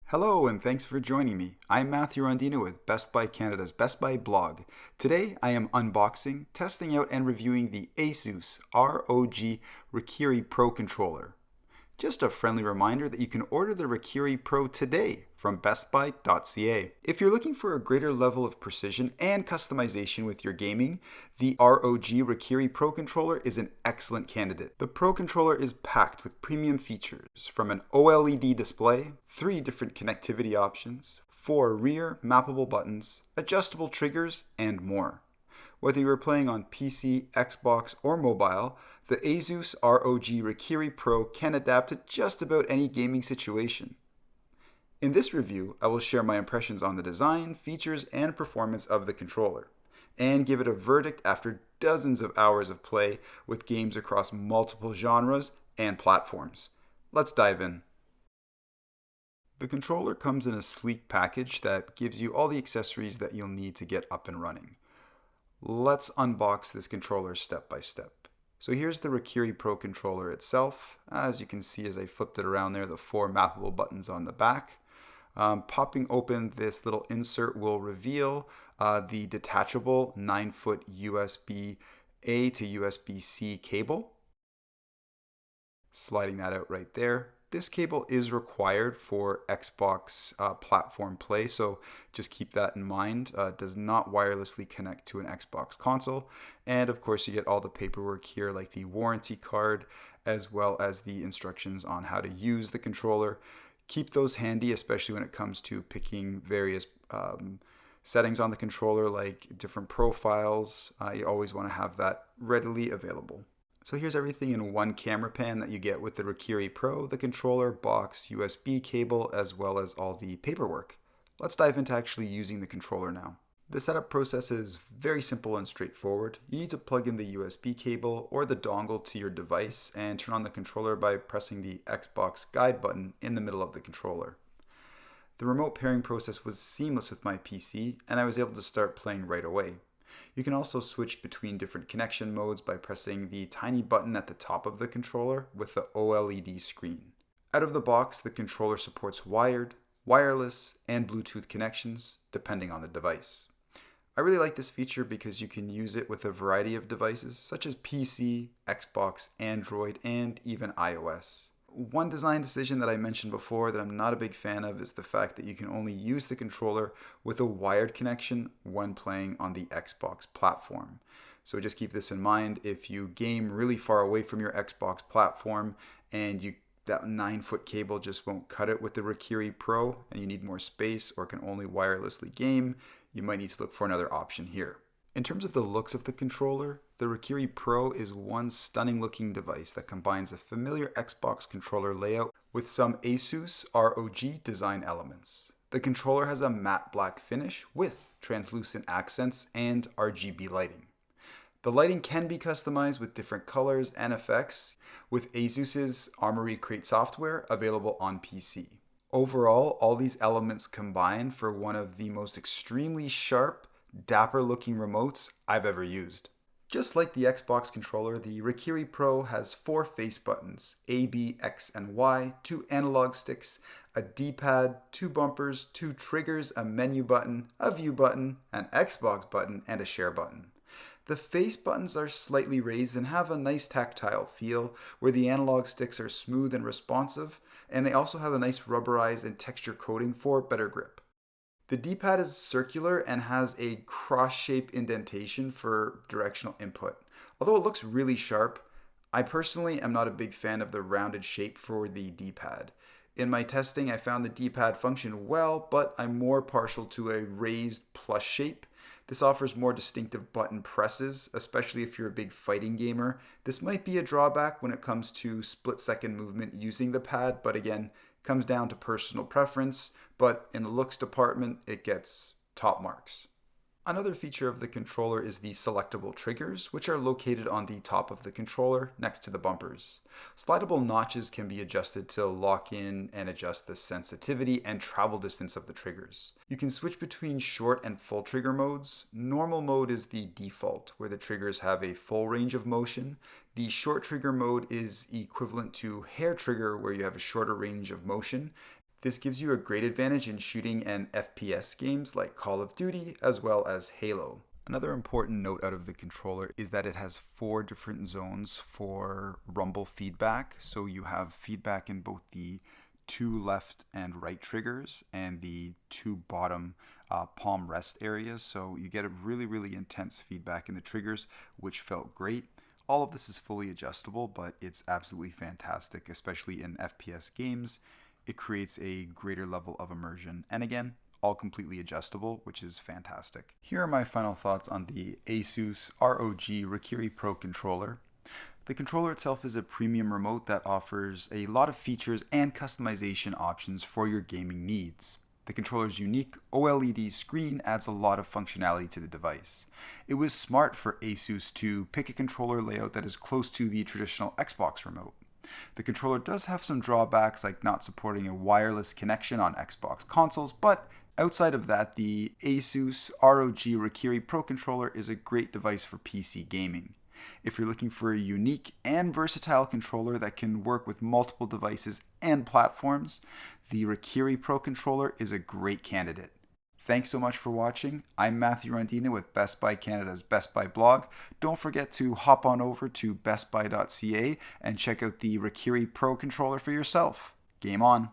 Hello and thanks for joining me. I'm Matthew Rondina with Best Buy Canada's Best Buy blog. Today I am unboxing, testing out and reviewing the ASUS ROG Raikiri Pro controller. Just a friendly reminder that you can order the Raikiri Pro today from bestbuy.ca. If you're looking for a greater level of precision and customization with your gaming, the ROG Raikiri Pro controller is an excellent candidate. The Pro controller is packed with premium features from an OLED display, 3 different connectivity options, 4 rear mappable buttons, adjustable triggers, and more. Whether you are playing on PC, Xbox, or mobile, the ASUS ROG Raikiri Pro can adapt to just about any gaming situation. In this review, I will share my impressions on the design, features, and performance of the controller, and give it a verdict after dozens of hours of play with games across multiple genres and platforms. Let's dive in. The controller comes in a sleek package that gives you all the accessories that you'll need to get up and running. Let's unbox this controller step by step. So here's the Raikiri Pro controller itself. As you can see as I flipped it around there, the 4 mappable buttons on the back. Popping open this little insert will reveal the detachable 9-foot USB-A to USB-C cable. Sliding that out right there. This cable is required for Xbox platform play, so just keep that in mind. It does not wirelessly connect to an Xbox console. And of course, you get all the paperwork here, like the warranty card, as well as the instructions on how to use the controller. Keep those handy, especially when it comes to picking various settings on the controller, like different profiles. You always want to have that readily available. So here's everything in one camera pan that you get with the Raikiri Pro, the controller, box, USB cable, as well as all the paperwork. Let's dive into actually using the controller now. The setup process is very simple and straightforward. You need to plug in the USB cable or the dongle to your device and turn on the controller by pressing the Xbox guide button in the middle of the controller. The remote pairing process was seamless with my PC, and I was able to start playing right away. You can also switch between different connection modes by pressing the tiny button at the top of the controller with the OLED screen. Out of the box, the controller supports wired, wireless, and Bluetooth connections, depending on the device. I really like this feature because you can use it with a variety of devices such as PC, Xbox, Android, and even iOS. One design decision that I mentioned before that I'm not a big fan of is the fact that you can only use the controller with a wired connection when playing on the Xbox platform. So just keep this in mind. If you game really far away from your Xbox platform and that 9-foot cable just won't cut it with the Raikiri Pro and you need more space or can only wirelessly game, you might need to look for another option here. In terms of the looks of the controller, the Raikiri Pro is one stunning looking device that combines a familiar Xbox controller layout with some ASUS ROG design elements. The controller has a matte black finish with translucent accents and RGB lighting. The lighting can be customized with different colors and effects with ASUS's Armory Crate software available on PC. Overall, all these elements combine for one of the most extremely sharp, dapper looking remotes I've ever used. Just like the Xbox controller, the Raikiri Pro has 4 face buttons, A, B, X, and Y, 2 analog sticks, a D-pad, 2 bumpers, 2 triggers, a menu button, a view button, an Xbox button, and a share button. The face buttons are slightly raised and have a nice tactile feel, where the analog sticks are smooth and responsive, and they also have a nice rubberized and texture coating for better grip. The D-pad is circular and has a cross-shaped indentation for directional input. Although it looks really sharp, I personally am not a big fan of the rounded shape for the D-pad. In my testing, I found the D-pad functioned well, but I'm more partial to a raised plus shape. This offers more distinctive button presses, especially if you're a big fighting gamer. This might be a drawback when it comes to split-second movement using the pad, but again, comes down to personal preference, but in the looks department, it gets top marks. Another feature of the controller is the selectable triggers, which are located on the top of the controller next to the bumpers. Slidable notches can be adjusted to lock in and adjust the sensitivity and travel distance of the triggers. You can switch between short and full trigger modes. Normal mode is the default, where the triggers have a full range of motion. The short trigger mode is equivalent to hair trigger, where you have a shorter range of motion. This gives you a great advantage in shooting and FPS games like Call of Duty as well as Halo. Another important note out of the controller is that it has 4 different zones for rumble feedback. So you have feedback in both the 2 left and right triggers and the 2 bottom palm rest areas. So you get a really intense feedback in the triggers, which felt great. All of this is fully adjustable, but it's absolutely fantastic, especially in FPS games. It creates a greater level of immersion. And again, all completely adjustable, which is fantastic. Here are my final thoughts on the ASUS ROG Raikiri Pro controller. The controller itself is a premium remote that offers a lot of features and customization options for your gaming needs. The controller's unique OLED screen adds a lot of functionality to the device. It was smart for ASUS to pick a controller layout that is close to the traditional Xbox remote. The controller does have some drawbacks, like not supporting a wireless connection on Xbox consoles, but outside of that, the ASUS ROG Raikiri Pro controller is a great device for PC gaming. If you're looking for a unique and versatile controller that can work with multiple devices and platforms, the Raikiri Pro controller is a great candidate. Thanks so much for watching. I'm Matthew Rondina with Best Buy Canada's Best Buy blog. Don't forget to hop on over to bestbuy.ca and check out the Raikiri Pro controller for yourself. Game on!